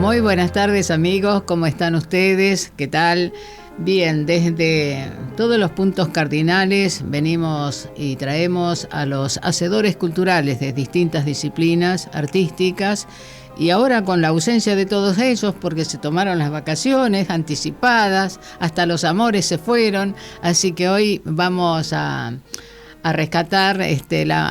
Muy buenas tardes, amigos, ¿cómo están ustedes? ¿Qué tal? Bien, desde todos los puntos cardinales venimos y traemos a los hacedores culturales de distintas disciplinas artísticas, y ahora con la ausencia de todos ellos porque se tomaron las vacaciones anticipadas, hasta los amores se fueron, así que hoy vamos a rescatar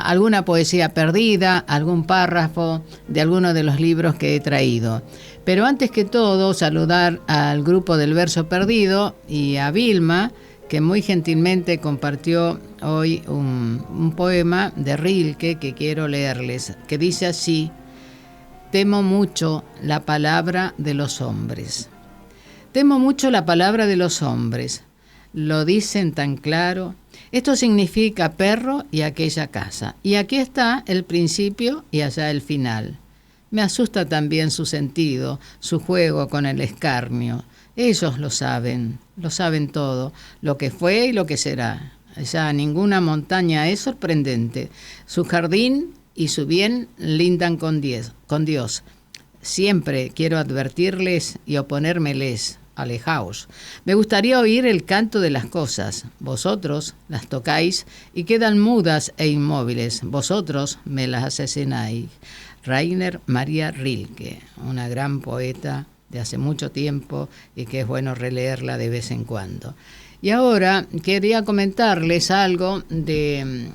alguna poesía perdida, algún párrafo de alguno de los libros que he traído. Pero antes que todo, saludar al grupo del Verso Perdido y a Vilma, que muy gentilmente compartió hoy un poema de Rilke que quiero leerles, que dice así: temo mucho la palabra de los hombres. Temo mucho la palabra de los hombres. Lo dicen tan claro. Esto significa perro y aquella casa. Y aquí está el principio y allá el final. Me asusta también su sentido, su juego con el escarnio. Ellos lo saben todo, lo que fue y lo que será. Ya ninguna montaña es sorprendente. Su jardín y su bien lindan con Dios. Siempre quiero advertirles y oponérmeles. Alejaos. Me gustaría oír el canto de las cosas. Vosotros las tocáis y quedan mudas e inmóviles. Vosotros me las asesináis. Rainer Maria Rilke, una gran poeta de hace mucho tiempo y que es bueno releerla de vez en cuando. Y ahora quería comentarles algo de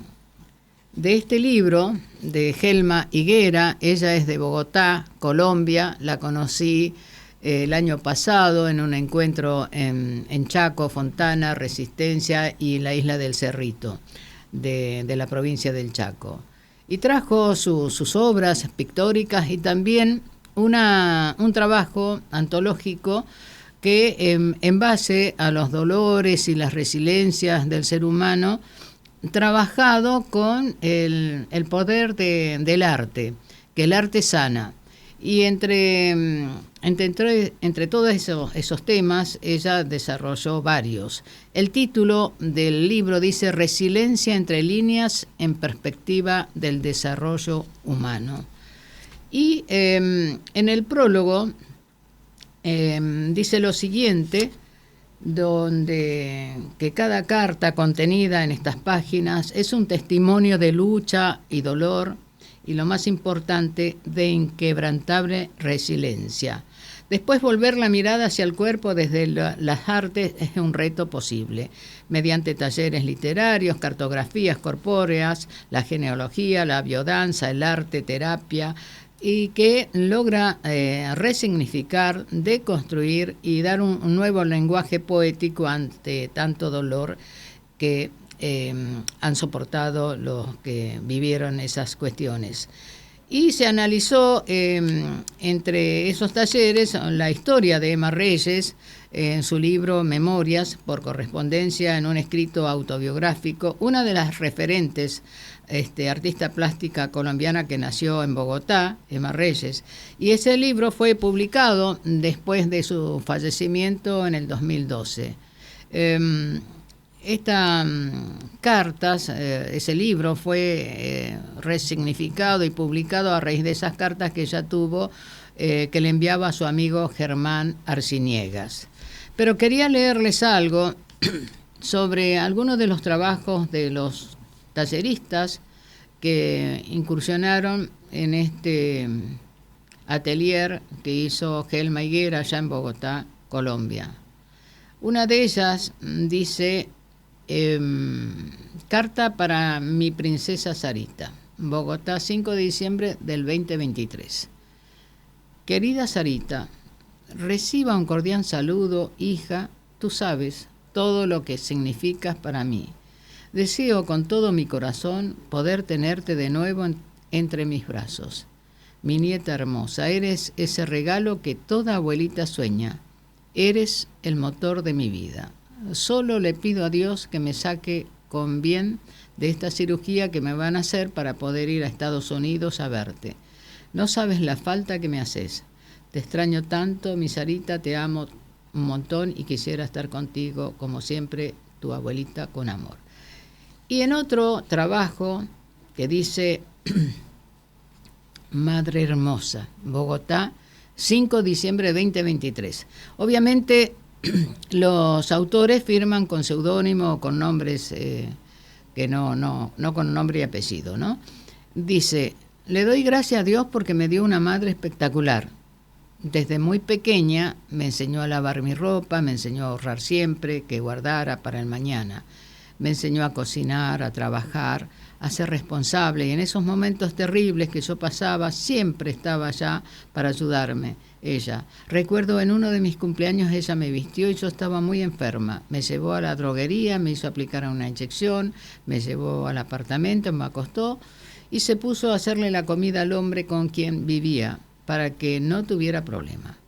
este libro de Gelma Higuera. Ella es de Bogotá, Colombia. La conocí el año pasado en un encuentro en Chaco, Fontana, Resistencia y la isla del Cerrito de la provincia del Chaco. Y trajo sus obras pictóricas y también un trabajo antológico que en base a los dolores y las resiliencias del ser humano, trabajado con el poder del arte, que el arte sana. Y entre todos esos temas, ella desarrolló varios. El título del libro dice Resiliencia entre líneas en perspectiva del desarrollo humano. Y en el prólogo dice lo siguiente, que cada carta contenida en estas páginas es un testimonio de lucha y dolor, y lo más importante, de inquebrantable resiliencia. Después, volver la mirada hacia el cuerpo desde las artes es un reto posible, mediante talleres literarios, cartografías corpóreas, la genealogía, la biodanza, el arte, terapia, y que logra resignificar, deconstruir y dar un nuevo lenguaje poético ante tanto dolor que han soportado los que vivieron esas cuestiones. Y se analizó entre esos talleres la historia de Emma Reyes en su libro Memorias por correspondencia, en un escrito autobiográfico, una de las referentes, artista plástica colombiana que nació en Bogotá, Emma Reyes. Y ese libro fue publicado después de su fallecimiento en el 2012. Estas cartas, ese libro fue resignificado y publicado a raíz de esas cartas que ella tuvo, que le enviaba a su amigo Germán Arciniegas. Pero quería leerles algo sobre algunos de los trabajos de los talleristas que incursionaron en este atelier que hizo Gelma Higuera allá en Bogotá, Colombia. Una de ellas dice: carta para mi princesa Sarita, Bogotá, 5 de diciembre del 2023. Querida Sarita, reciba un cordial saludo, hija. Tú sabes todo lo que significas para mí. Deseo con todo mi corazón poder tenerte de nuevo entre mis brazos. Mi nieta hermosa, eres ese regalo que toda abuelita sueña. Eres el motor de mi vida. Solo le pido a Dios que me saque con bien de esta cirugía que me van a hacer para poder ir a Estados Unidos a verte. No sabes la falta que me haces. Te extraño tanto, mi Sarita, te amo un montón y quisiera estar contigo, como siempre, tu abuelita con amor. Y en otro trabajo que dice Madre hermosa, Bogotá, 5 de diciembre de 2023. Obviamente los autores firman con seudónimo o con nombres que no con nombre y apellido, ¿no? Dice: le doy gracias a Dios porque me dio una madre espectacular. Desde muy pequeña me enseñó a lavar mi ropa, me enseñó a ahorrar siempre, que guardara para el mañana. Me enseñó a cocinar, a trabajar, a ser responsable, y en esos momentos terribles que yo pasaba siempre estaba allá para ayudarme ella. Recuerdo en uno de mis cumpleaños ella me vistió y yo estaba muy enferma. Me llevó a la droguería, me hizo aplicar una inyección, me llevó al apartamento, me acostó y se puso a hacerle la comida al hombre con quien vivía para que no tuviera problema.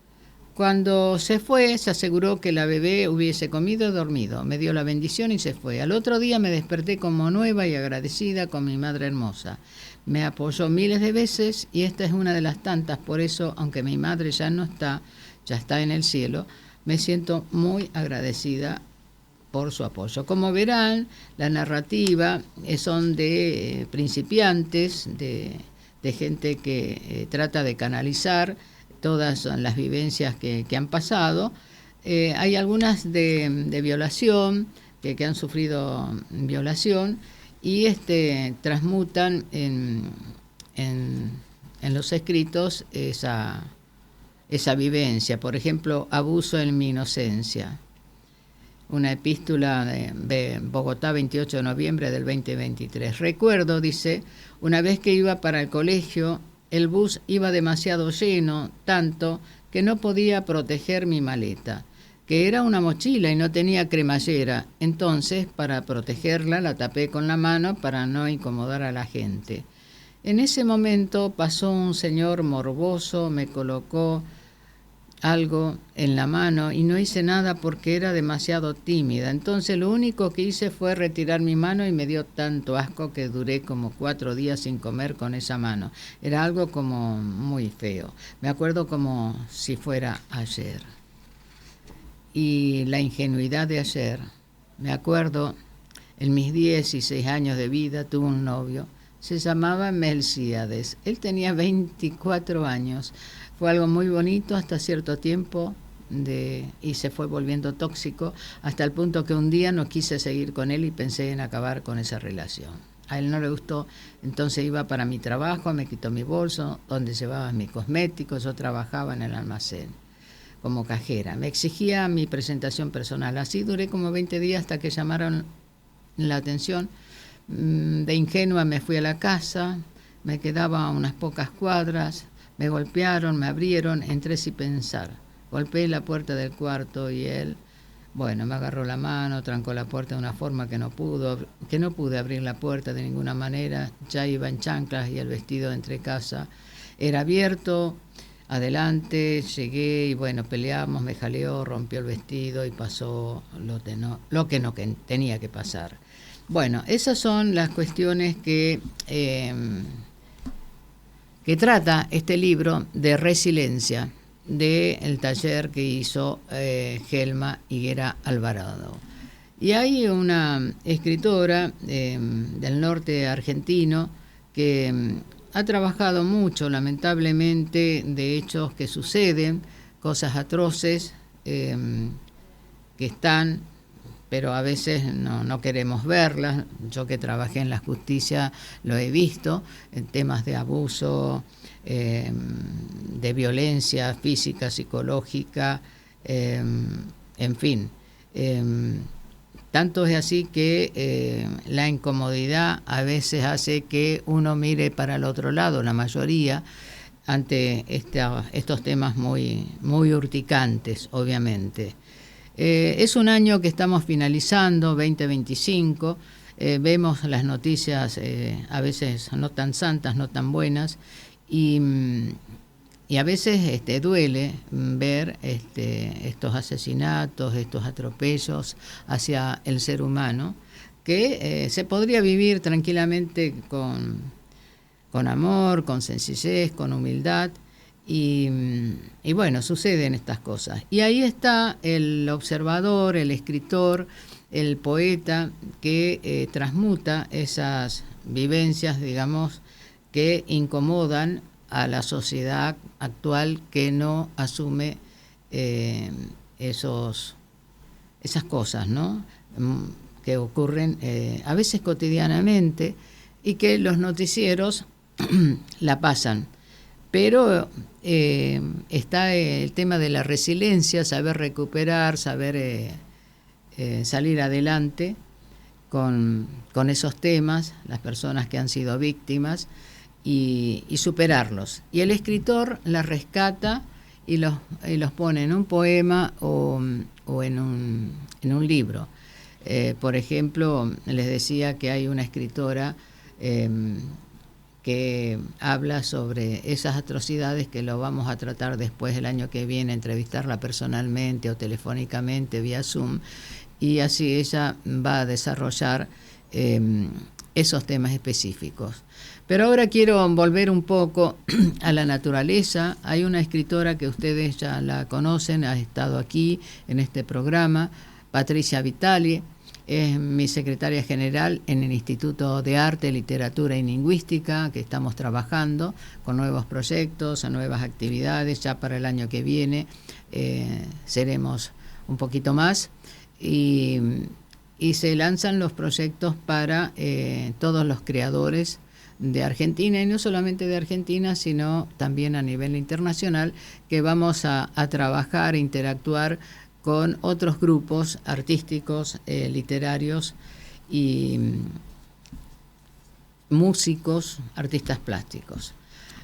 Cuando se fue, se aseguró que la bebé hubiese comido y dormido. Me dio la bendición y se fue. Al otro día me desperté como nueva y agradecida con mi madre hermosa. Me apoyó miles de veces y esta es una de las tantas. Por eso, aunque mi madre ya no está, ya está en el cielo, me siento muy agradecida por su apoyo. Como verán, la narrativa son de principiantes, de gente que trata de canalizar todas las vivencias que han pasado. Hay algunas de violación, que han sufrido violación, y transmutan en los escritos esa vivencia. Por ejemplo, Abuso en mi inocencia. Una epístola de Bogotá, 28 de noviembre del 2023. Recuerdo, dice, una vez que iba para el colegio, el bus iba demasiado lleno, tanto que no podía proteger mi maleta, que era una mochila y no tenía cremallera. Entonces, para protegerla, la tapé con la mano para no incomodar a la gente. En ese momento pasó un señor morboso, me colocó algo en la mano y no hice nada porque era demasiado tímida. Entonces lo único que hice fue retirar mi mano y me dio tanto asco que duré como 4 días sin comer con esa mano. Era algo como muy feo. Me acuerdo como si fuera ayer. Y la ingenuidad de ayer. Me acuerdo, en mis 16 años de vida tuve un novio. Se llamaba Melcíades. Él tenía 24 años. Fue algo muy bonito hasta cierto tiempo y se fue volviendo tóxico hasta el punto que un día no quise seguir con él y pensé en acabar con esa relación. A él no le gustó, entonces iba para mi trabajo, me quitó mi bolso donde llevaba mis cosméticos, yo trabajaba en el almacén como cajera. Me exigía mi presentación personal. Así duré como 20 días hasta que llamaron la atención. De ingenua me fui a la casa, me quedaba a unas pocas cuadras. Me golpearon, me abrieron, entré sin pensar. Golpeé la puerta del cuarto y él, me agarró la mano, trancó la puerta de una forma que no pude abrir la puerta de ninguna manera. Ya iba en chanclas y el vestido de entrecasa era abierto. Adelante, llegué y peleamos, me jaleó, rompió el vestido y pasó lo que tenía que pasar. Esas son las cuestiones que trata este libro de resiliencia del taller que hizo Gelma Higuera Alvarado. Y hay una escritora del norte argentino que ha trabajado mucho, lamentablemente, de hechos que suceden, cosas atroces que están, pero a veces no queremos verlas. Yo que trabajé en la justicia lo he visto, en temas de abuso, de violencia física, psicológica, en fin. Tanto es así que la incomodidad a veces hace que uno mire para el otro lado, la mayoría, ante estos temas muy, muy urticantes, obviamente. Es un año que estamos finalizando, 2025, vemos las noticias a veces no tan santas, no tan buenas, y a veces duele ver estos asesinatos, estos atropellos hacia el ser humano, que se podría vivir tranquilamente con amor, con sencillez, con humildad. Y suceden estas cosas. Y ahí está el observador, el escritor, el poeta que transmuta esas vivencias, digamos, que incomodan a la sociedad actual que no asume esas cosas, ¿no? Que ocurren a veces cotidianamente y que los noticieros la pasan. Pero está el tema de la resiliencia, saber recuperar, saber salir adelante con esos temas, las personas que han sido víctimas, y superarlos. Y el escritor las rescata y los pone en un poema o en un libro. Por ejemplo, les decía que hay una escritora que habla sobre esas atrocidades, que lo vamos a tratar después el año que viene, entrevistarla personalmente o telefónicamente vía Zoom, y así ella va a desarrollar esos temas específicos. Pero ahora quiero volver un poco a la naturaleza. Hay una escritora que ustedes ya la conocen, ha estado aquí en este programa, Patricia Vitali. Es mi secretaria general en el Instituto de Arte, Literatura y Lingüística, que estamos trabajando con nuevos proyectos, nuevas actividades. Ya para el año que viene seremos un poquito más. Y se lanzan los proyectos para todos los creadores de Argentina, y no solamente de Argentina, sino también a nivel internacional, que vamos a trabajar e interactuar con otros grupos artísticos, literarios y músicos, artistas plásticos.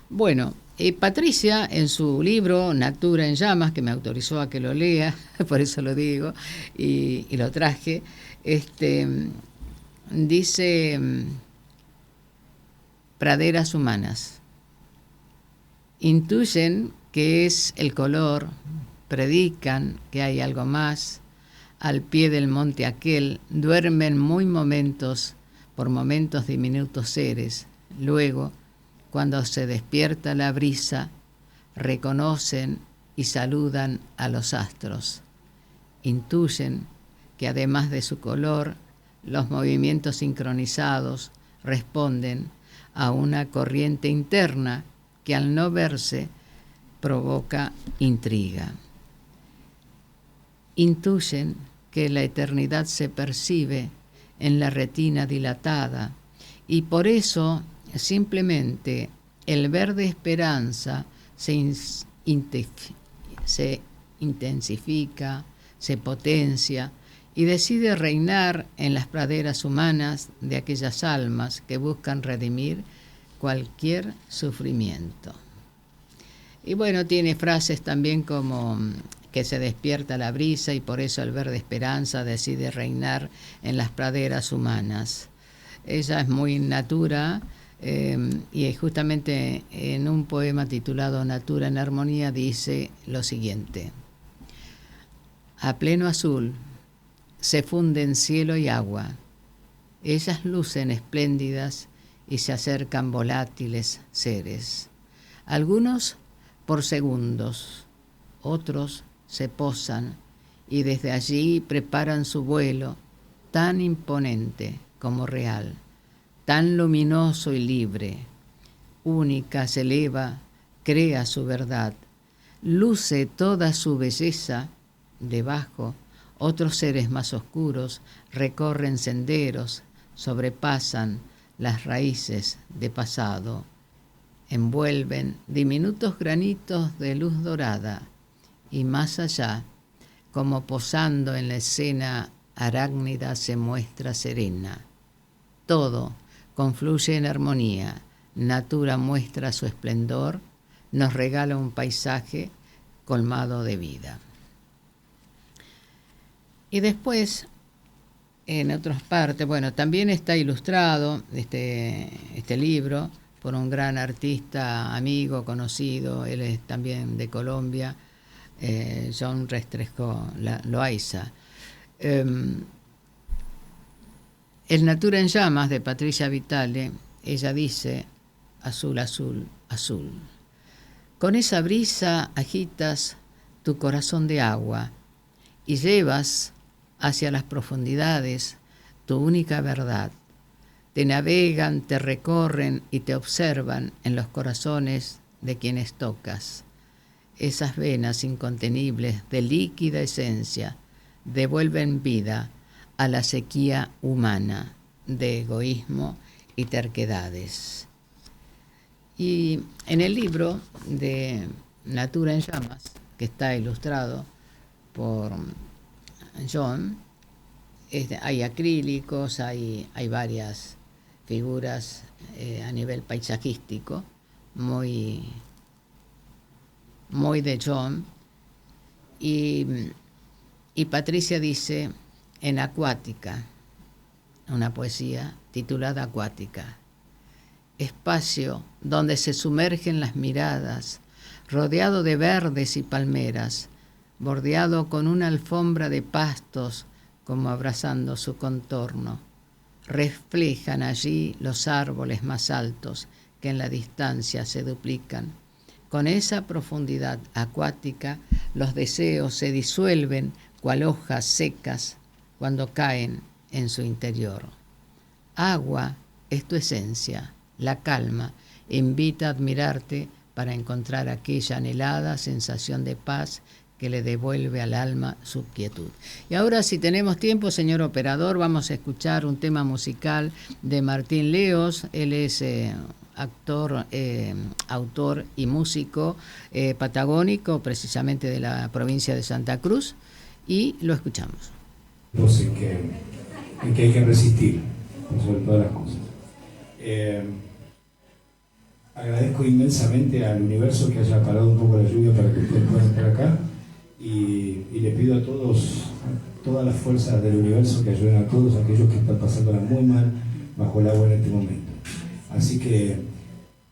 Bueno, Patricia, en su libro Natura en Llamas, que me autorizó a que lo lea, por eso lo digo, y lo traje, dice: praderas humanas. Intuyen que es el color, predican que hay algo más. Al pie del monte aquel duermen muy por momentos diminutos seres. Luego, cuando se despierta la brisa, reconocen y saludan a los astros. Intuyen que además de su color, los movimientos sincronizados responden a una corriente interna que al no verse provoca intriga. Intuyen que la eternidad se percibe en la retina dilatada, y por eso simplemente el ver de esperanza se intensifica, se potencia y decide reinar en las praderas humanas de aquellas almas que buscan redimir cualquier sufrimiento. Y bueno, tiene frases también como que se despierta la brisa y por eso el verde esperanza decide reinar en las praderas humanas. Ella es muy natura, y justamente en un poema titulado Natura en Armonía dice lo siguiente: a pleno azul se funden cielo y agua, ellas lucen espléndidas y se acercan volátiles seres, algunos por segundos, otros se posan y desde allí preparan su vuelo tan imponente como real, tan luminoso y libre. Única se eleva, crea su verdad, luce toda su belleza. Debajo, otros seres más oscuros recorren senderos, sobrepasan las raíces de pasado, envuelven diminutos granitos de luz dorada, y más allá, como posando en la escena arácnida, se muestra serena. Todo confluye en armonía, Natura muestra su esplendor, nos regala un paisaje colmado de vida. Y después, en otras partes, bueno, también está ilustrado este libro por un gran artista, amigo, conocido, él es también de Colombia, John Restrepo Loaiza. El Natura en Llamas de Patricia Vitali, ella dice: azul, azul, azul. Con esa brisa agitas tu corazón de agua y llevas hacia las profundidades tu única verdad. Te navegan, te recorren y te observan en los corazones de quienes tocas. Esas venas incontenibles de líquida esencia devuelven vida a la sequía humana de egoísmo y terquedades. Y en el libro de Natura en Llamas, que está ilustrado por John, hay acrílicos, hay varias figuras a nivel paisajístico, muy de John. Y Patricia dice en Acuática, una poesía titulada Acuática: espacio donde se sumergen las miradas, rodeado de verdes y palmeras, bordeado con una alfombra de pastos como abrazando su contorno. Reflejan allí los árboles más altos que en la distancia se duplican. Con esa profundidad acuática, los deseos se disuelven cual hojas secas cuando caen en su interior. Agua es tu esencia, la calma invita a admirarte para encontrar aquella anhelada sensación de paz que le devuelve al alma su quietud. Y ahora, si tenemos tiempo, señor operador, vamos a escuchar un tema musical de Martín Leos. Él es actor, autor y músico patagónico, precisamente de la provincia de Santa Cruz, y lo escuchamos. En que hay que resistir, sobre todas las cosas. Agradezco inmensamente al universo que haya parado un poco la lluvia para que ustedes puedan estar acá, y le pido a todos, todas las fuerzas del universo, que ayuden a todos aquellos que están pasándola muy mal bajo el agua en este momento. Así que,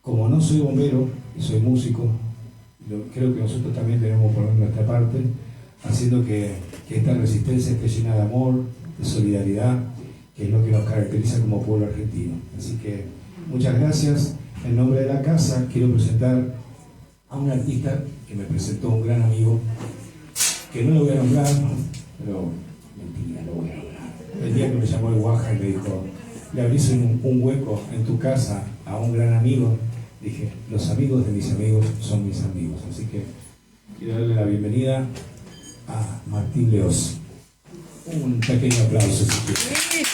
como no soy bombero y soy músico, creo que nosotros también tenemos que poner nuestra parte, haciendo que esta resistencia esté llena de amor, de solidaridad, que es lo que nos caracteriza como pueblo argentino. Así que muchas gracias. En nombre de la casa quiero presentar a un artista que me presentó un gran amigo, que no lo voy a nombrar, pero mentira, lo voy a nombrar. El día que me llamó el Guaja y me dijo: le abrís un hueco en tu casa a un gran amigo, dije: los amigos de mis amigos son mis amigos. Así que quiero darle la bienvenida a Martín Leos. Un pequeño aplauso, si quieren.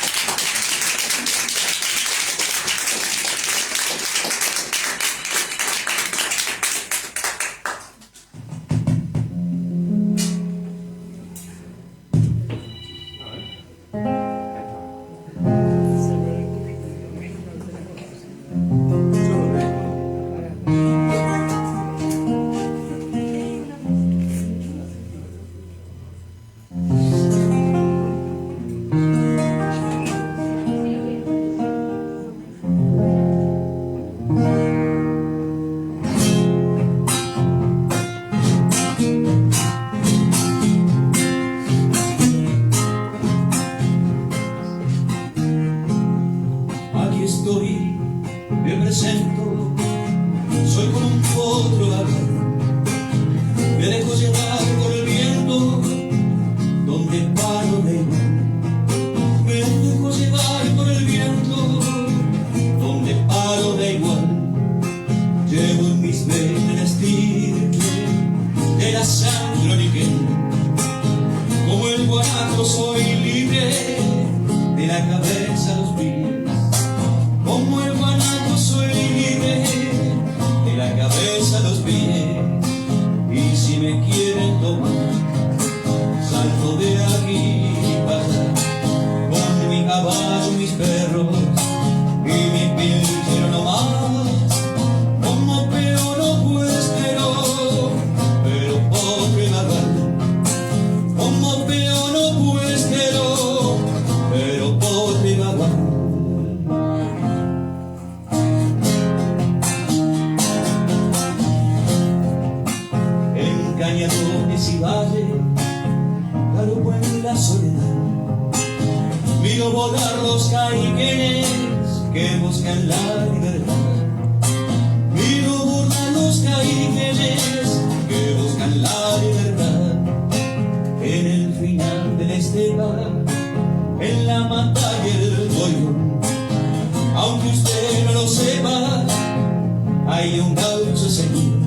hay un gaucho señor,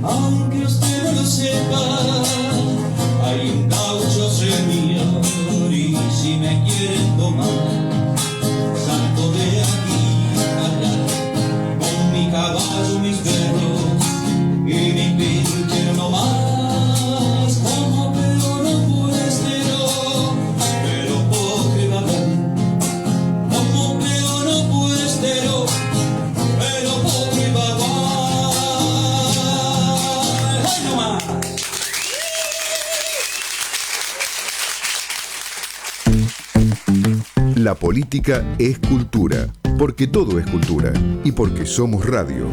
aunque usted no lo sepa, hay un gaucho señor, y si me quieren tomar, salto de aquí a allá, con mi caballo, mis perros y mi pinche no más, como peón puestero, pero pobre vagón, como peón puestero, pero pobre vagón. ¡Ay, no más! La política es cultura, porque todo es cultura y porque somos radio.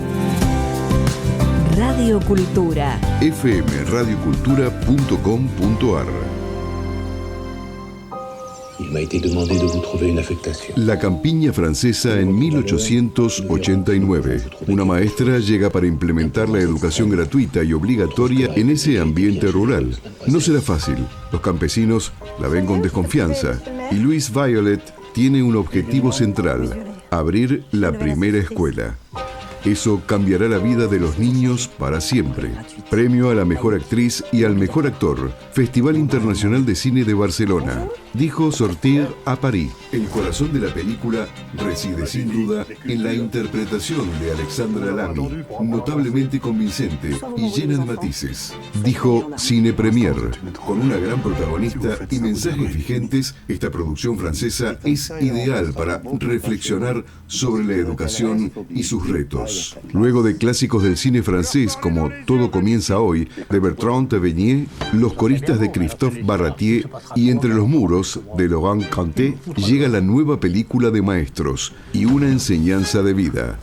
Radio Cultura. fmradiocultura.com.ar. Il m'a été demandé de vous trouver une affectation. La campiña francesa en 1889. Una maestra llega para implementar la educación gratuita y obligatoria en ese ambiente rural. No será fácil. Los campesinos la ven con desconfianza. Y Louise Violet tiene un objetivo central: abrir la primera escuela. Eso cambiará la vida de los niños para siempre. Premio a la mejor actriz y al mejor actor. Festival Internacional de Cine de Barcelona. Dijo Sortir a París. El corazón de la película reside sin duda en la interpretación de Alexandra Lamy, notablemente convincente y llena de matices. Dijo Cine Premier. Con una gran protagonista y mensajes vigentes, esta producción francesa es ideal para reflexionar sobre la educación y sus retos. Luego de clásicos del cine francés como Todo comienza hoy, de Bertrand Tavernier, Los coristas de Christophe Barratier y Entre los muros, de Laurent Cantet, llega la nueva película de maestros y una enseñanza de vida.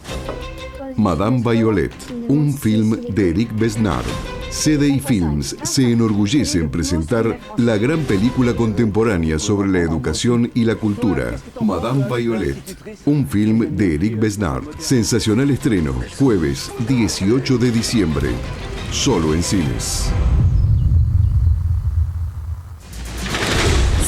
Madame Violet, un film de Éric Besnard. CDI Films se enorgullece en presentar la gran película contemporánea sobre la educación y la cultura, Madame Violet, un film de Éric Besnard. Sensacional estreno, jueves 18 de diciembre, solo en cines.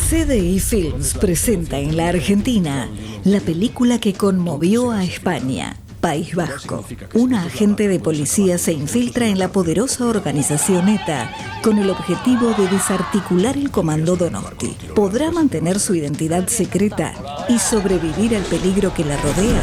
CDI Films presenta en la Argentina la película que conmovió a España. País Vasco. Una agente de policía se infiltra en la poderosa organización ETA con el objetivo de desarticular el comando Donosti. ¿Podrá mantener su identidad secreta y sobrevivir al peligro que la rodea?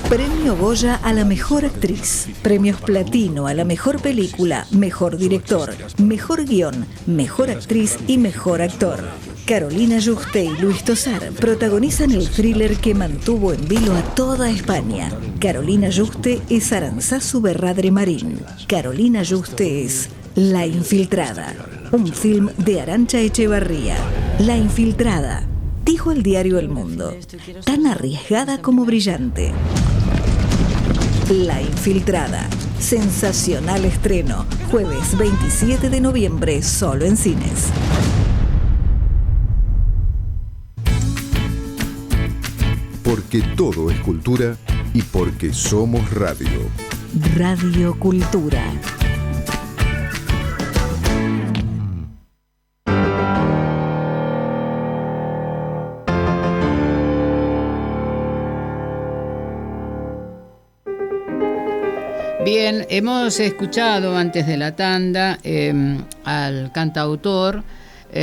Premio Goya a la mejor actriz. Premios Platino a la mejor película, mejor director, mejor guión, mejor actriz y mejor actor. Carolina Juste y Luis Tosar protagonizan el thriller que mantuvo en vilo a toda España. Carolina Juste es Aranzazu Berradre Marín. Carolina Juste es La Infiltrada, un film de Arantxa Echevarría. La Infiltrada, dijo el diario El Mundo, tan arriesgada como brillante. La Infiltrada, sensacional estreno, jueves 27 de noviembre, solo en cines. Porque todo es cultura y porque somos radio. Radio Cultura. Bien, hemos escuchado antes de la tanda al cantautor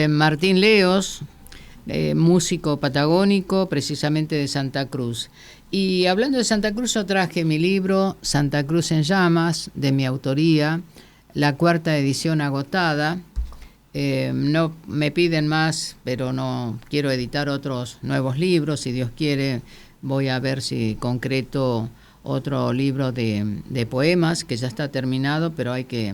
Martín Leos, músico patagónico, precisamente de Santa Cruz. Y hablando de Santa Cruz, yo traje mi libro Santa Cruz en Llamas, de mi autoría, la 4ª edición agotada. No me piden más, pero no quiero editar otros nuevos libros. Si Dios quiere, voy a ver si concreto otro libro de poemas, que ya está terminado, pero hay que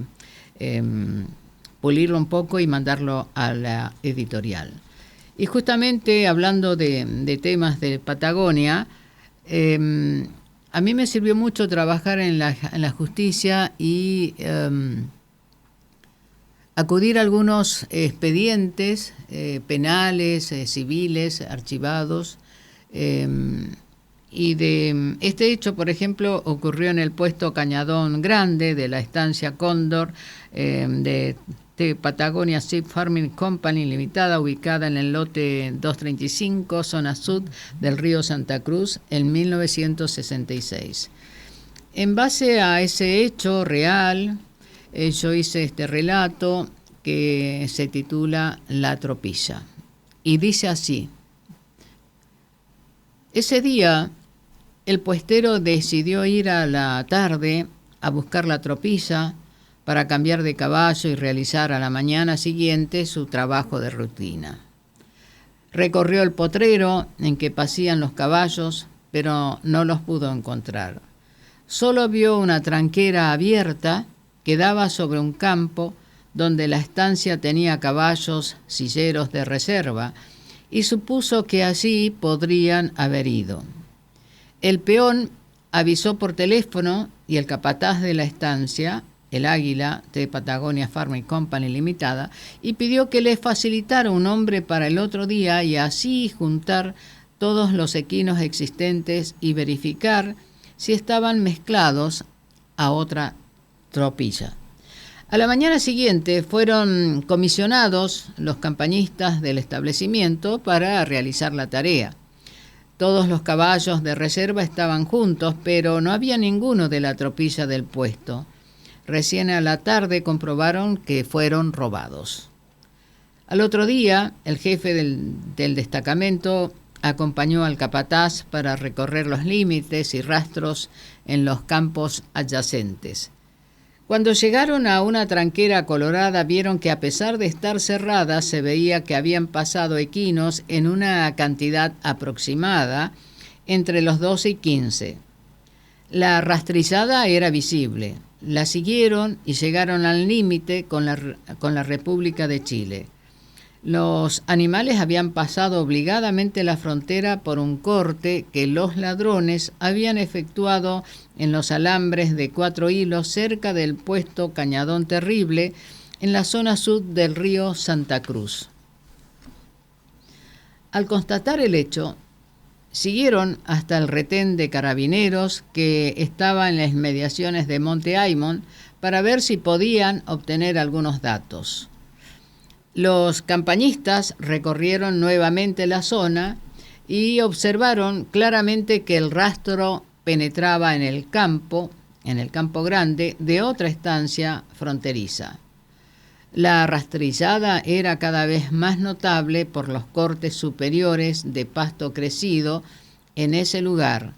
pulirlo un poco y mandarlo a la editorial. Y justamente hablando de temas de Patagonia, a mí me sirvió mucho trabajar en la justicia y acudir a algunos expedientes penales, civiles, archivados. Y de este hecho, por ejemplo, ocurrió en el puesto Cañadón Grande de la estancia Cóndor de Patagonia Sheep Farming Company Limitada, ubicada en el lote 235, zona sur del río Santa Cruz, en 1966. En base a ese hecho real, yo hice este relato que se titula La Tropilla. Y dice así: ese día, el puestero decidió ir a la tarde a buscar la tropilla para cambiar de caballo y realizar a la mañana siguiente su trabajo de rutina. Recorrió el potrero en que pasían los caballos, pero no los pudo encontrar. Solo vio una tranquera abierta que daba sobre un campo donde la estancia tenía caballos silleros de reserva y supuso que allí podrían haber ido. El peón avisó por teléfono y el capataz de la estancia, el Águila de Patagonia Farming Company Limitada, y pidió que le facilitara un hombre para el otro día y así juntar todos los equinos existentes y verificar si estaban mezclados a otra tropilla. A la mañana siguiente fueron comisionados los campañistas del establecimiento para realizar la tarea. Todos los caballos de reserva estaban juntos, pero no había ninguno de la tropilla del puesto. Recién a la tarde comprobaron que fueron robados. Al otro día, el jefe del destacamento acompañó al capataz para recorrer los límites y rastros en los campos adyacentes. Cuando llegaron a una tranquera colorada, vieron que a pesar de estar cerrada, se veía que habían pasado equinos en una cantidad aproximada entre los 12 y 15. La rastrillada era visible. La siguieron y llegaron al límite con la República de Chile. Los animales habían pasado obligadamente la frontera por un corte que los ladrones habían efectuado en los alambres de 4 hilos cerca del puesto Cañadón Terrible, en la zona sur del río Santa Cruz. Al constatar el hecho, siguieron hasta el retén de carabineros que estaba en las inmediaciones de Monte Aymon para ver si podían obtener algunos datos. Los campañistas recorrieron nuevamente la zona y observaron claramente que el rastro penetraba en el campo grande de otra estancia fronteriza. La rastrillada era cada vez más notable por los cortes superiores de pasto crecido en ese lugar,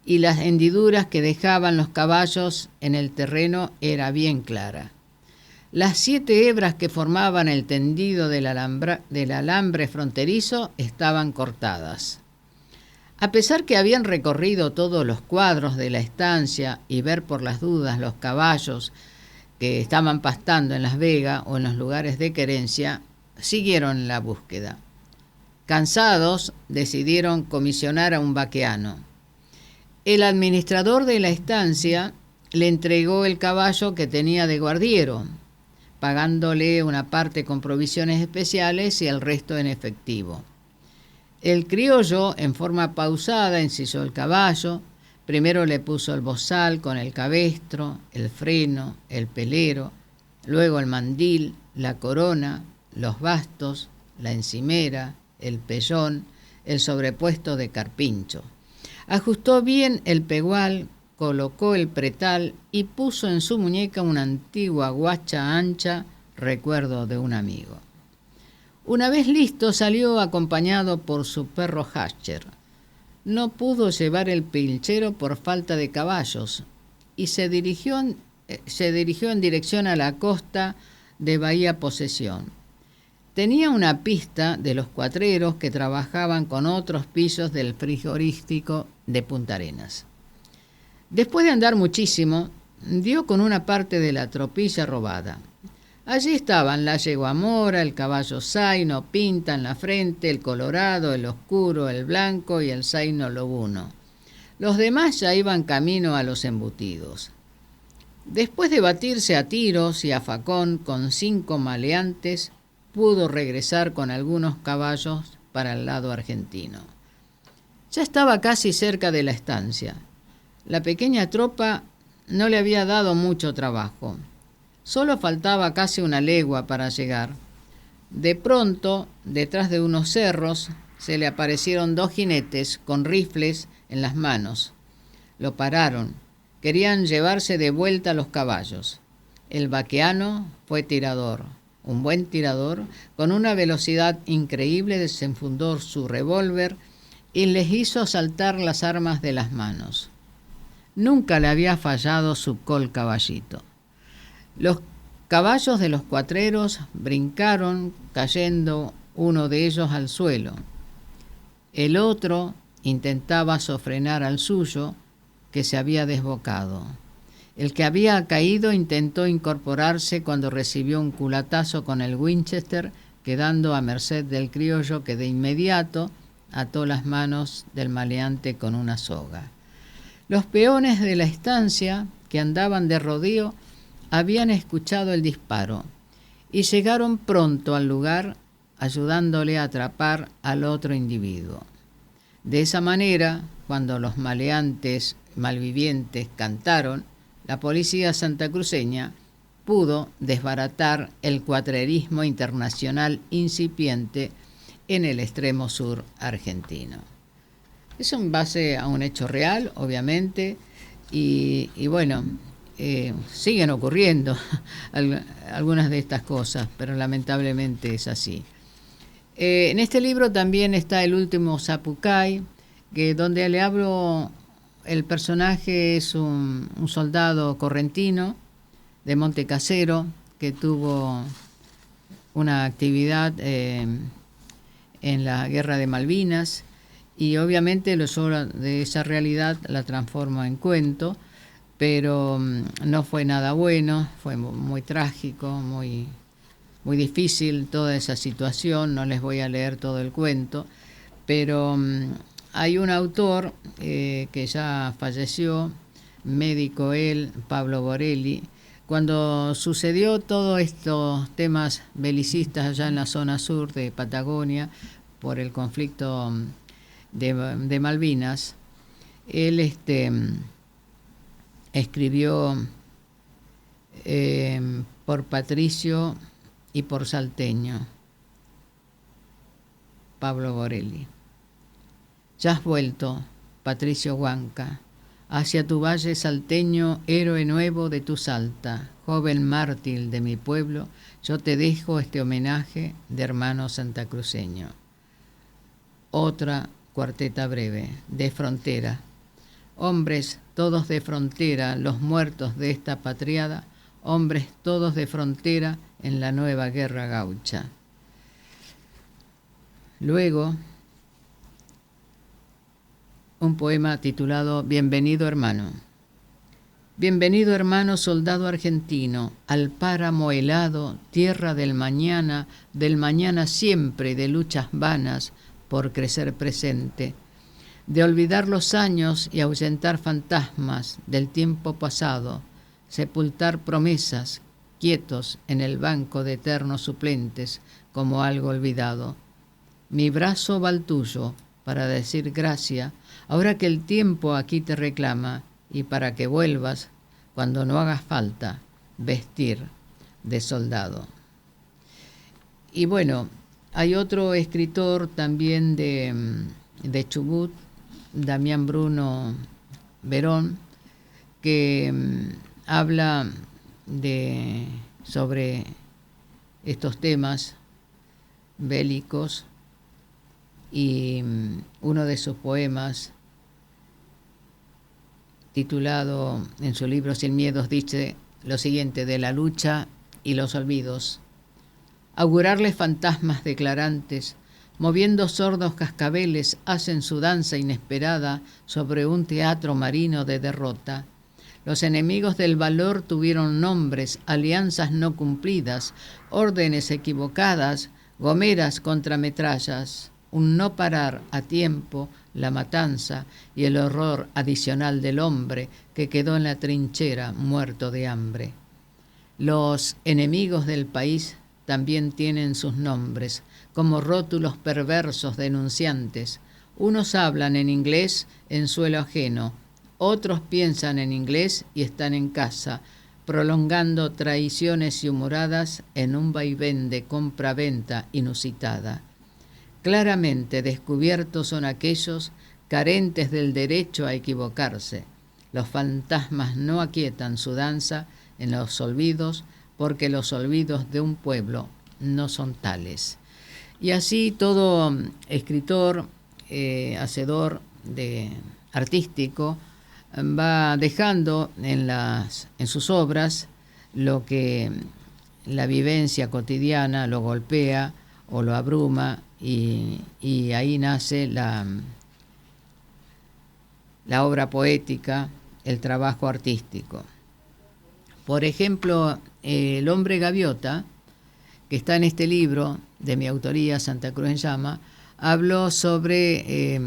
y las hendiduras que dejaban los caballos en el terreno era bien clara. Las 7 hebras que formaban el tendido del alambre fronterizo estaban cortadas. A pesar que habían recorrido todos los cuadros de la estancia y ver por las dudas los caballos que estaban pastando en Las Vegas o en los lugares de querencia, siguieron la búsqueda. Cansados, decidieron comisionar a un vaqueano. El administrador de la estancia le entregó el caballo que tenía de guardiero, pagándole una parte con provisiones especiales y el resto en efectivo. El criollo, en forma pausada, ensilló el caballo. Primero le puso el bozal con el cabestro, el freno, el pelero, luego el mandil, la corona, los bastos, la encimera, el pellón, el sobrepuesto de carpincho. Ajustó bien el pegual, colocó el pretal y puso en su muñeca una antigua guacha ancha, recuerdo de un amigo. Una vez listo, salió acompañado por su perro Hatcher. No pudo llevar el pilchero por falta de caballos y se dirigió en dirección a la costa de Bahía Posesión. Tenía una pista de los cuatreros que trabajaban con otros pisos del frigorífico de Punta Arenas. Después de andar muchísimo, dio con una parte de la tropilla robada. Allí estaban la yegua mora, el caballo zaino, pinta en la frente, el colorado, el oscuro, el blanco y el zaino lobuno. Los demás ya iban camino a los embutidos. Después de batirse a tiros y a facón con 5 maleantes, pudo regresar con algunos caballos para el lado argentino. Ya estaba casi cerca de la estancia. La pequeña tropa no le había dado mucho trabajo. Solo faltaba casi una legua para llegar. De pronto, detrás de unos cerros, se le aparecieron 2 jinetes con rifles en las manos. Lo pararon, Querían llevarse de vuelta los caballos. El vaqueano fue tirador, un buen tirador, con una velocidad increíble desenfundó su revólver y les hizo saltar las armas de las manos. Nunca le había fallado su col caballito. Los caballos de los cuatreros brincaron, cayendo uno de ellos al suelo. El otro intentaba sofrenar al suyo, que se había desbocado. El que había caído intentó incorporarse cuando recibió un culatazo con el Winchester, quedando a merced del criollo, que de inmediato ató las manos del maleante con una soga. Los peones de la estancia, que andaban de rodeo, habían escuchado el disparo y llegaron pronto al lugar, ayudándole a atrapar al otro individuo. De esa manera, cuando los maleantes malvivientes cantaron, la policía santacruceña pudo desbaratar el cuatrerismo internacional incipiente en el extremo sur argentino. Es en base a un hecho real, obviamente, y bueno, siguen ocurriendo algunas de estas cosas, pero lamentablemente es así. En este libro también está El último Zapucay, que donde le hablo, el personaje es un soldado correntino de Monte Casero que tuvo una actividad en la Guerra de Malvinas, y obviamente de esa realidad la transformo en cuento, pero no fue nada bueno, fue muy trágico, muy difícil toda esa situación. No les voy a leer todo el cuento, pero hay un autor que ya falleció, médico él, Pablo Borelli. Cuando sucedió todos estos temas belicistas allá en la zona sur de Patagonia por el conflicto de Malvinas, él escribió por Patricio y por Salteño, Pablo Borelli. Ya has vuelto, Patricio Huanca, hacia tu valle salteño, héroe nuevo de tu Salta, joven mártir de mi pueblo, yo te dejo este homenaje de hermano santacruceño. Otra cuarteta breve, de frontera. Hombres todos de frontera, los muertos de esta patriada, hombres todos de frontera en la nueva guerra gaucha. Luego, un poema titulado Bienvenido hermano. Bienvenido hermano soldado argentino, al páramo helado, tierra del mañana siempre de luchas vanas por crecer presente, de olvidar los años y ahuyentar fantasmas del tiempo pasado, sepultar promesas, quietos en el banco de eternos suplentes como algo olvidado. Mi brazo va al tuyo para decir gracia, ahora que el tiempo aquí te reclama, y para que vuelvas, cuando no hagas falta, vestir de soldado. Y bueno, hay otro escritor también de Chubut, Damián Bruno Verón, que habla sobre estos temas bélicos, y uno de sus poemas, titulado en su libro Sin Miedos, dice lo siguiente: de la lucha y los olvidos. Augurarles fantasmas declarantes, moviendo sordos cascabeles, hacen su danza inesperada sobre un teatro marino de derrota. Los enemigos del valor tuvieron nombres, alianzas no cumplidas, órdenes equivocadas, gomeras contra metrallas, un no parar a tiempo, la matanza y el horror adicional del hombre que quedó en la trinchera muerto de hambre. Los enemigos del país también tienen sus nombres, como rótulos perversos denunciantes. Unos hablan en inglés en suelo ajeno, otros piensan en inglés y están en casa, prolongando traiciones y humoradas en un vaivén de compra-venta inusitada. Claramente descubiertos son aquellos carentes del derecho a equivocarse. Los fantasmas no aquietan su danza en los olvidos, porque los olvidos de un pueblo no son tales. Y así todo escritor, hacedor artístico, va dejando en sus obras lo que la vivencia cotidiana lo golpea o lo abruma, y ahí nace la obra poética, el trabajo artístico. Por ejemplo, El hombre gaviota, que está en este libro de mi autoría, Santa Cruz en Llama, habló sobre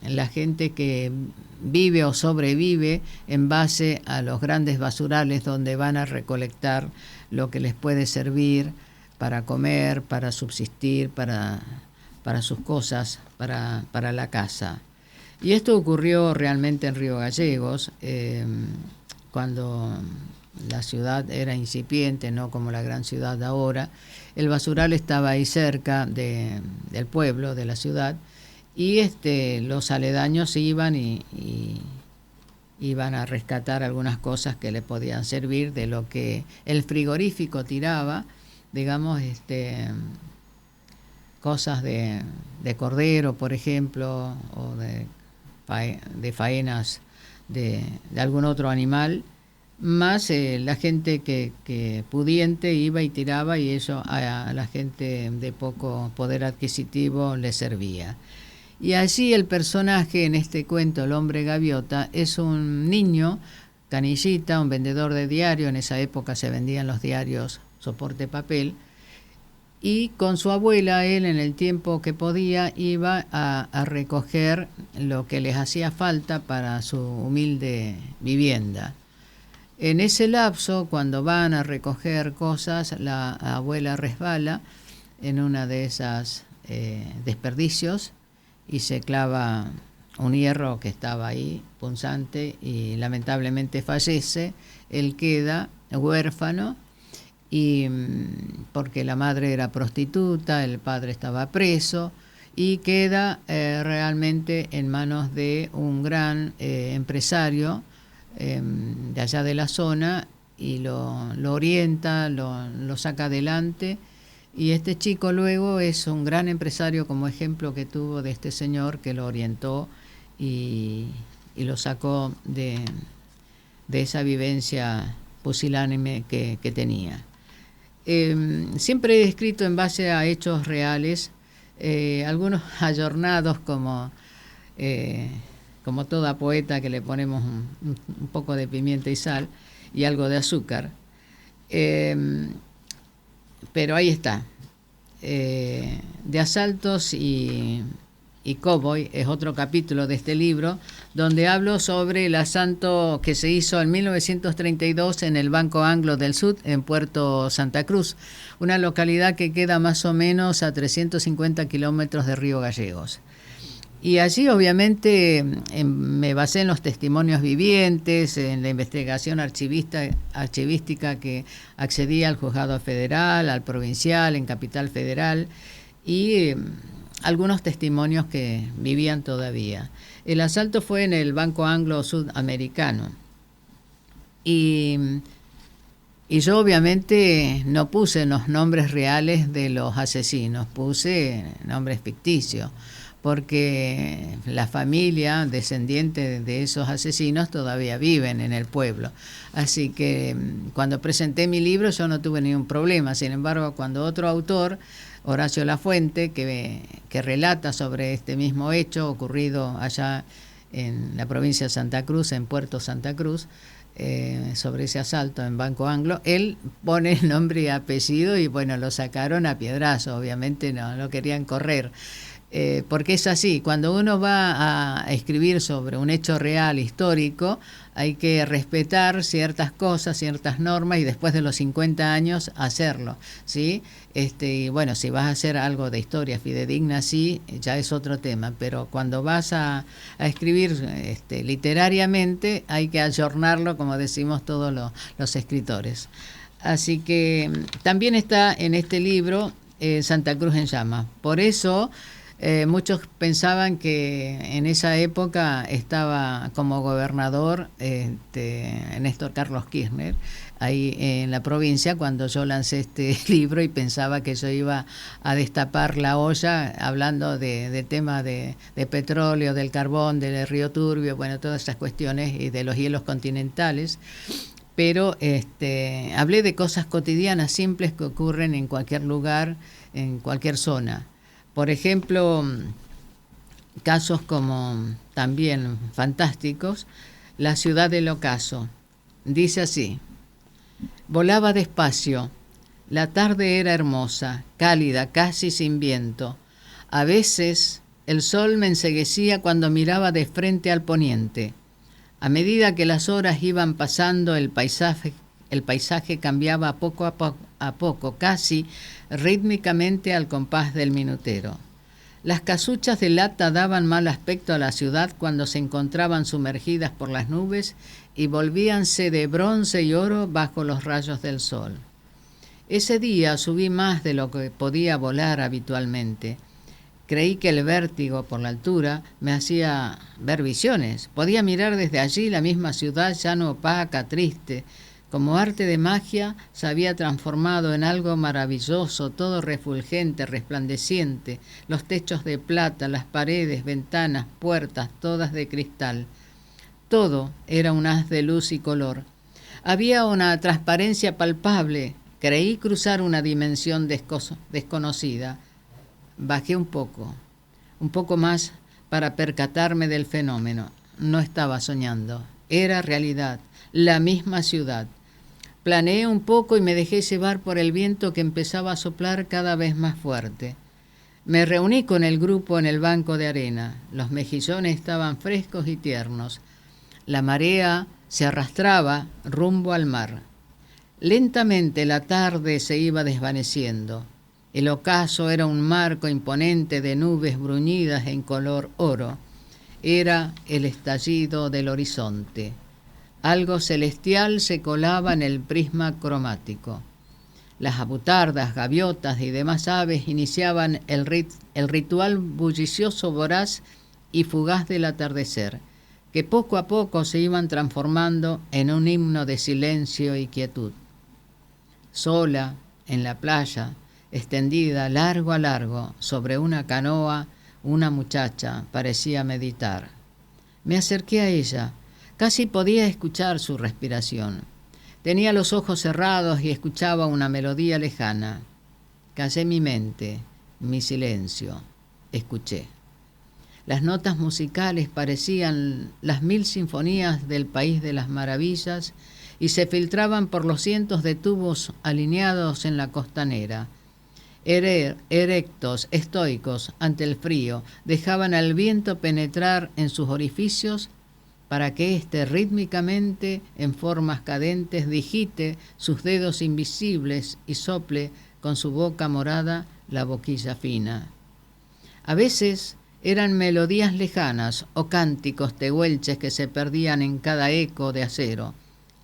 la gente que vive o sobrevive en base a los grandes basurales donde van a recolectar lo que les puede servir para comer, para subsistir, para sus cosas, para la casa. Y esto ocurrió realmente en Río Gallegos, cuando la ciudad era incipiente, no como la gran ciudad de ahora. El basural estaba ahí cerca del pueblo, de la ciudad, y los aledaños iban y iban a rescatar algunas cosas que le podían servir de lo que el frigorífico tiraba, digamos, cosas de cordero, por ejemplo, o de faenas de algún otro animal, más la gente que pudiente iba y tiraba, y eso a la gente de poco poder adquisitivo le servía. Y así el personaje en este cuento, El hombre gaviota, es un niño canillita, un vendedor de diario. En esa época se vendían los diarios soporte papel, y con su abuela él, en el tiempo que podía, iba a recoger lo que les hacía falta para su humilde vivienda. En ese lapso, cuando van a recoger cosas, la abuela resbala en una de esas desperdicios y se clava un hierro que estaba ahí, punzante, y lamentablemente fallece. Él queda huérfano, y porque la madre era prostituta, el padre estaba preso, y queda realmente en manos de un gran empresario de allá de la zona, y lo orienta, lo saca adelante. Y este chico luego es un gran empresario, como ejemplo que tuvo de este señor que lo orientó y lo sacó de esa vivencia pusilánime que tenía. Siempre he escrito en base a hechos reales, algunos ayornados como toda poeta, que le ponemos un poco de pimienta y sal y algo de azúcar. Pero ahí está. De asaltos y cowboy es otro capítulo de este libro, donde hablo sobre el asalto que se hizo en 1932 en el Banco Anglo del Sud, en Puerto Santa Cruz, una localidad que queda más o menos a 350 kilómetros de Río Gallegos. Y allí obviamente me basé en los testimonios vivientes, en la investigación archivística que accedía al juzgado federal, al provincial, en Capital Federal, y algunos testimonios que vivían todavía. El asalto fue en el Banco Anglo Sudamericano. Y yo obviamente no puse los nombres reales de los asesinos, puse nombres ficticios, porque la familia descendiente de esos asesinos todavía viven en el pueblo. Así que cuando presenté mi libro yo no tuve ningún problema. Sin embargo, cuando otro autor, Horacio Lafuente, que relata sobre este mismo hecho ocurrido allá en la provincia de Santa Cruz, en Puerto Santa Cruz, sobre ese asalto en Banco Anglo, él pone nombre y apellido, y bueno, lo sacaron a piedrazo, obviamente no lo querían correr. Porque es así, cuando uno va a escribir sobre un hecho real, histórico, hay que respetar ciertas cosas, ciertas normas, y después de los 50 años hacerlo, ¿sí? Y bueno, si vas a hacer algo de historia fidedigna, sí, ya es otro tema, pero cuando vas a escribir literariamente, hay que ayornarlo, como decimos todos los escritores. Así que también está en este libro Santa Cruz en Llamas. Por eso Muchos pensaban que en esa época estaba como gobernador Néstor Carlos Kirchner, ahí en la provincia, cuando yo lancé este libro, y pensaba que yo iba a destapar la olla hablando de temas de petróleo, del carbón, del río Turbio, bueno, todas esas cuestiones, y de los hielos continentales. Pero hablé de cosas cotidianas, simples, que ocurren en cualquier lugar, en cualquier zona. Por ejemplo, casos como también fantásticos, la ciudad del ocaso. Dice así: volaba despacio, la tarde era hermosa, cálida, casi sin viento. A veces el sol me enceguecía cuando miraba de frente al poniente. A medida que las horas iban pasando, el paisaje cambiaba poco a poco, casi rítmicamente al compás del minutero. Las casuchas de lata daban mal aspecto a la ciudad cuando se encontraban sumergidas por las nubes y volvíanse de bronce y oro bajo los rayos del sol. Ese día subí más de lo que podía volar habitualmente. Creí que el vértigo por la altura me hacía ver visiones. Podía mirar desde allí la misma ciudad ya no opaca, triste. Como arte de magia se había transformado en algo maravilloso, todo refulgente, resplandeciente, los techos de plata, las paredes, ventanas, puertas, todas de cristal. Todo era un haz de luz y color. Había una transparencia palpable. Creí cruzar una dimensión desconocida. Bajé un poco más para percatarme del fenómeno. No estaba soñando, era realidad, la misma ciudad. Planeé un poco y me dejé llevar por el viento que empezaba a soplar cada vez más fuerte. Me reuní con el grupo en el banco de arena. Los mejillones estaban frescos y tiernos. La marea se arrastraba rumbo al mar. Lentamente la tarde se iba desvaneciendo. El ocaso era un marco imponente de nubes bruñidas en color oro. Era el estallido del horizonte. Algo celestial se colaba en el prisma cromático. Las abutardas, gaviotas y demás aves iniciaban el ritual bullicioso, voraz y fugaz del atardecer, que poco a poco se iban transformando en un himno de silencio y quietud. Sola, en la playa, extendida largo a largo sobre una canoa, una muchacha parecía meditar. Me acerqué a ella. Casi podía escuchar su respiración. Tenía los ojos cerrados y escuchaba una melodía lejana. Callé mi mente, mi silencio. Escuché. Las notas musicales parecían las 1000 sinfonías del País de las Maravillas y se filtraban por los cientos de tubos alineados en la costanera. Erectos, estoicos, ante el frío, dejaban al viento penetrar en sus orificios para que éste rítmicamente, en formas cadentes, digite sus dedos invisibles y sople con su boca morada la boquilla fina. A veces eran melodías lejanas o cánticos tehuelches que se perdían en cada eco de acero.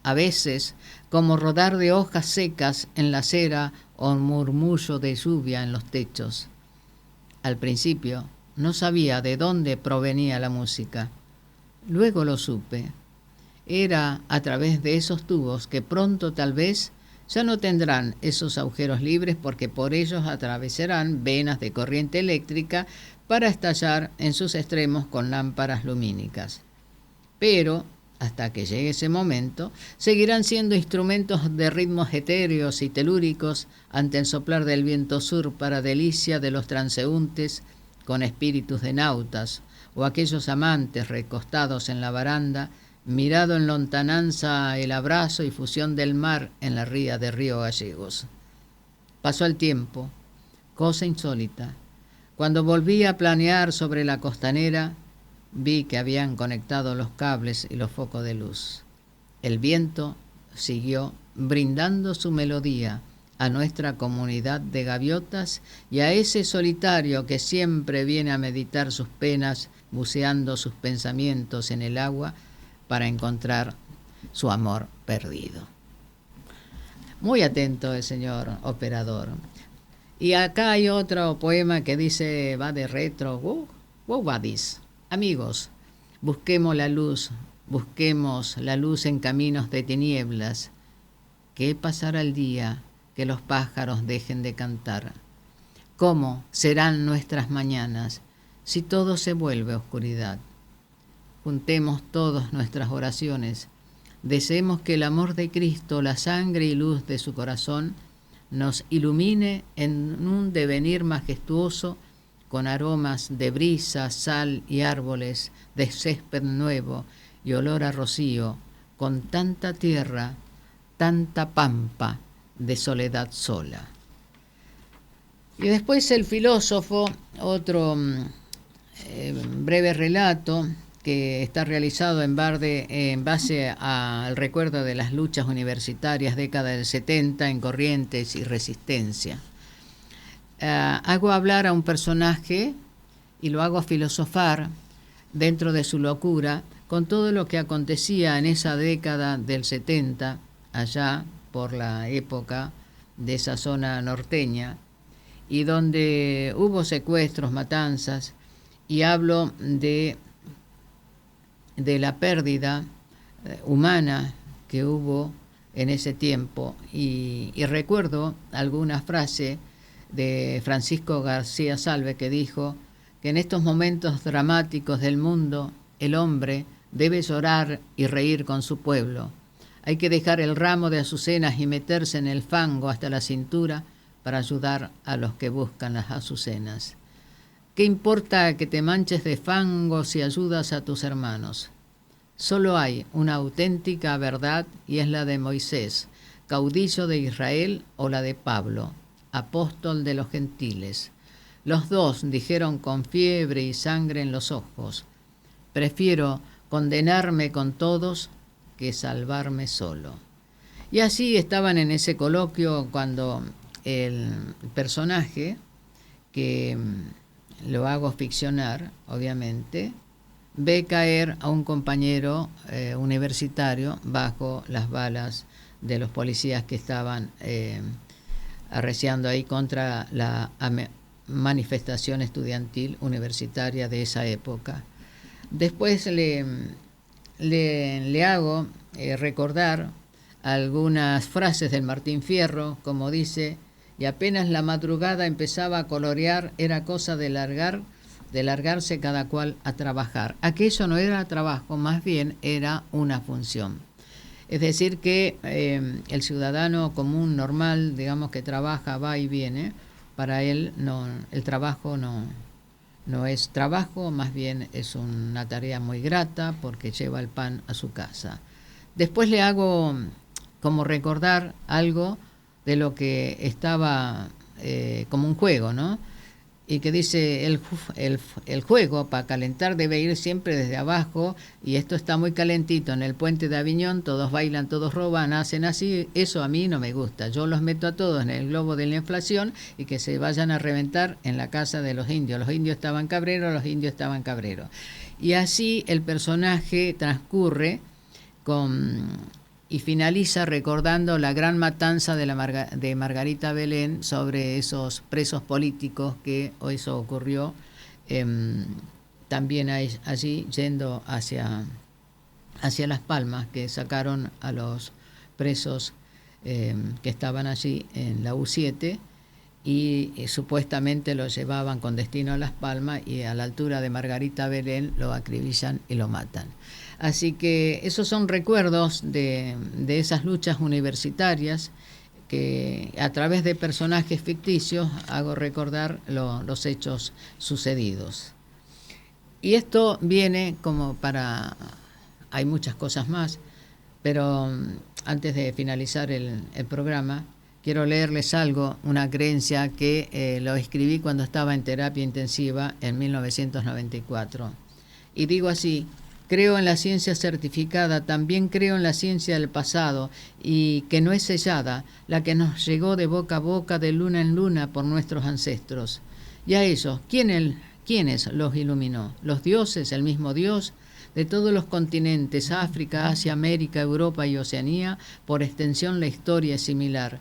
A veces, como rodar de hojas secas en la acera o un murmullo de lluvia en los techos. Al principio no sabía de dónde provenía la música. Luego lo supe. Era a través de esos tubos que pronto tal vez ya no tendrán esos agujeros libres porque por ellos atravesarán venas de corriente eléctrica para estallar en sus extremos con lámparas lumínicas. Pero, hasta que llegue ese momento, seguirán siendo instrumentos de ritmos etéreos y telúricos ante el soplar del viento sur para delicia de los transeúntes con espíritus de nautas, o aquellos amantes recostados en la baranda, mirado en lontananza el abrazo y fusión del mar en la ría de Río Gallegos. Pasó el tiempo, cosa insólita. Cuando volví a planear sobre la costanera, vi que habían conectado los cables y los focos de luz. El viento siguió brindando su melodía a nuestra comunidad de gaviotas y a ese solitario que siempre viene a meditar sus penas, buceando sus pensamientos en el agua para encontrar su amor perdido. Muy atento el señor operador. Y acá hay otro poema que dice, va de retro, what va this? Amigos, busquemos la luz en caminos de tinieblas. ¿Qué pasará el día que los pájaros dejen de cantar? ¿Cómo serán nuestras mañanas si todo se vuelve oscuridad? Juntemos todas nuestras oraciones, deseemos que el amor de Cristo, la sangre y luz de su corazón, nos ilumine en un devenir majestuoso con aromas de brisa, sal y árboles, de césped nuevo y olor a rocío, con tanta tierra, tanta pampa de soledad sola. Y después el filósofo, otro breve relato que está realizado en base al recuerdo de las luchas universitarias década del 70 en Corrientes y Resistencia. Hago hablar a un personaje y lo hago filosofar dentro de su locura con todo lo que acontecía en esa década del 70, allá por la época de esa zona norteña, y donde hubo secuestros, matanzas, y hablo de la pérdida humana que hubo en ese tiempo, y recuerdo alguna frase de Francisco García Salve que dijo que en estos momentos dramáticos del mundo el hombre debe llorar y reír con su pueblo. Hay que dejar el ramo de azucenas y meterse en el fango hasta la cintura para ayudar a los que buscan las azucenas. ¿Qué importa que te manches de fango si ayudas a tus hermanos? Solo hay una auténtica verdad y es la de Moisés, caudillo de Israel, o la de Pablo, apóstol de los gentiles. Los dos dijeron con fiebre y sangre en los ojos: prefiero condenarme con todos que salvarme solo. Y así estaban en ese coloquio cuando el personaje, que lo hago ficcionar, obviamente, ve caer a un compañero universitario bajo las balas de los policías que estaban arreciando ahí contra la manifestación estudiantil universitaria de esa época. Después le hago recordar algunas frases del Martín Fierro, como dice: y apenas la madrugada empezaba a colorear, era cosa de largarse cada cual a trabajar. Aquello no era trabajo, más bien era una función. Es decir, que el ciudadano común, normal, digamos, que trabaja, va y viene, para él el trabajo no es trabajo, más bien es una tarea muy grata porque lleva el pan a su casa. Después le hago como recordar algo de lo que estaba como un juego, ¿no? Y que dice, el juego para calentar debe ir siempre desde abajo, y esto está muy calentito en el puente de Aviñón, todos bailan, todos roban, hacen así. Eso a mí no me gusta. Yo los meto a todos en el globo de la inflación y que se vayan a reventar en la casa de los indios. Los indios estaban cabreros, los indios estaban cabreros. Y así el personaje transcurre y finaliza recordando la gran matanza de Margarita Belén sobre esos presos políticos, que eso ocurrió también allí, yendo hacia Las Palmas, que sacaron a los presos que estaban allí en la U7 y supuestamente lo llevaban con destino a Las Palmas, y a la altura de Margarita Belén lo acribillan y lo matan. Así que esos son recuerdos de esas luchas universitarias que a través de personajes ficticios hago recordar los hechos sucedidos. Y esto viene como para... hay muchas cosas más, pero antes de finalizar el programa, quiero leerles algo, una creencia que lo escribí cuando estaba en terapia intensiva en 1994. Y digo así: creo en la ciencia certificada, también creo en la ciencia del pasado, y que no es sellada, la que nos llegó de boca a boca, de luna en luna, por nuestros ancestros. Y a ellos, ¿quiénes los iluminó? ¿Los dioses, el mismo Dios? De todos los continentes, África, Asia, América, Europa y Oceanía, por extensión la historia es similar.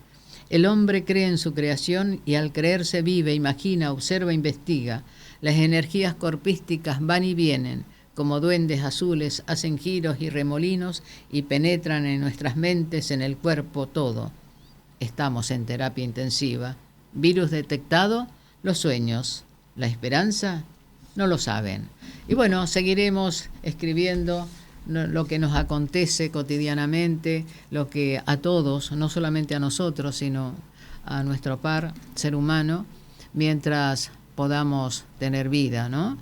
El hombre cree en su creación y al creerse vive, imagina, observa, investiga. Las energías corpísticas van y vienen, como duendes azules, hacen giros y remolinos y penetran en nuestras mentes, en el cuerpo, todo. Estamos en terapia intensiva. Virus detectado, los sueños. La esperanza, no lo saben. Y bueno, seguiremos escribiendo lo que nos acontece cotidianamente, lo que a todos, no solamente a nosotros, sino a nuestro par ser humano, mientras podamos tener vida, ¿no?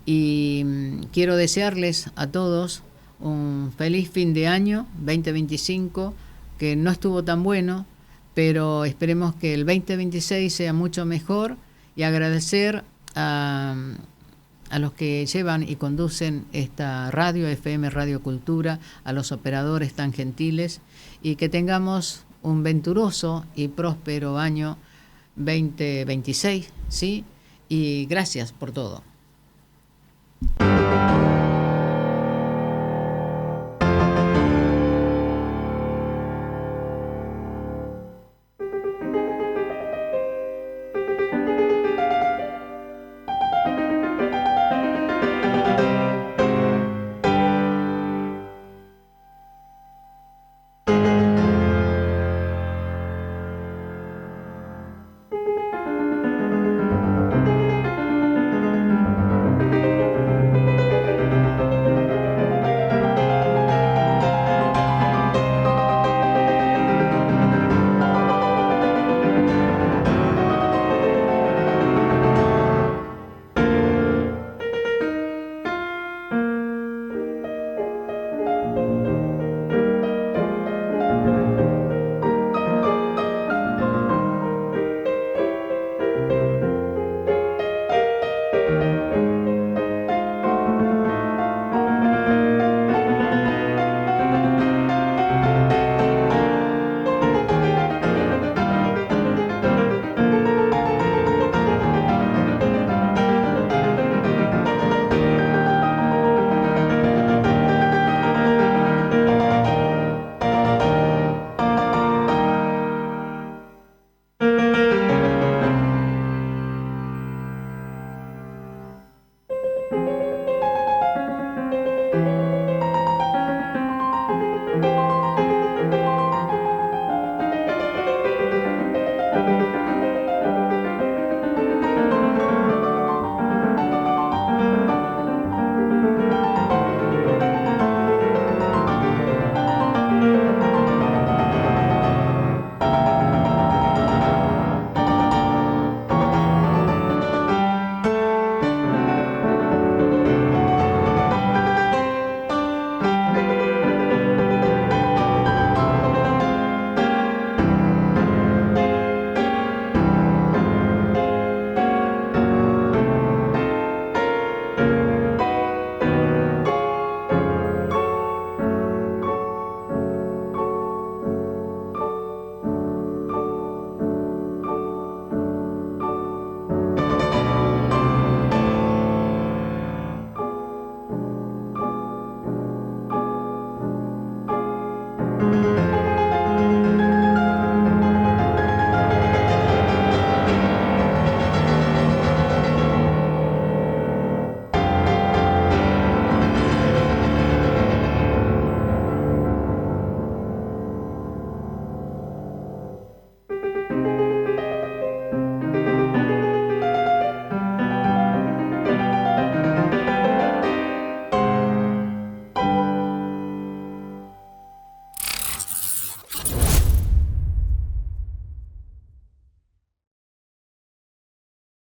Y quiero desearles a todos un feliz fin de año 2025, que no estuvo tan bueno, pero esperemos que el 2026 sea mucho mejor, y agradecer a los que llevan y conducen esta radio, FM Radio Cultura, a los operadores tan gentiles, y que tengamos un venturoso y próspero año 2026, ¿sí? Y gracias por todo.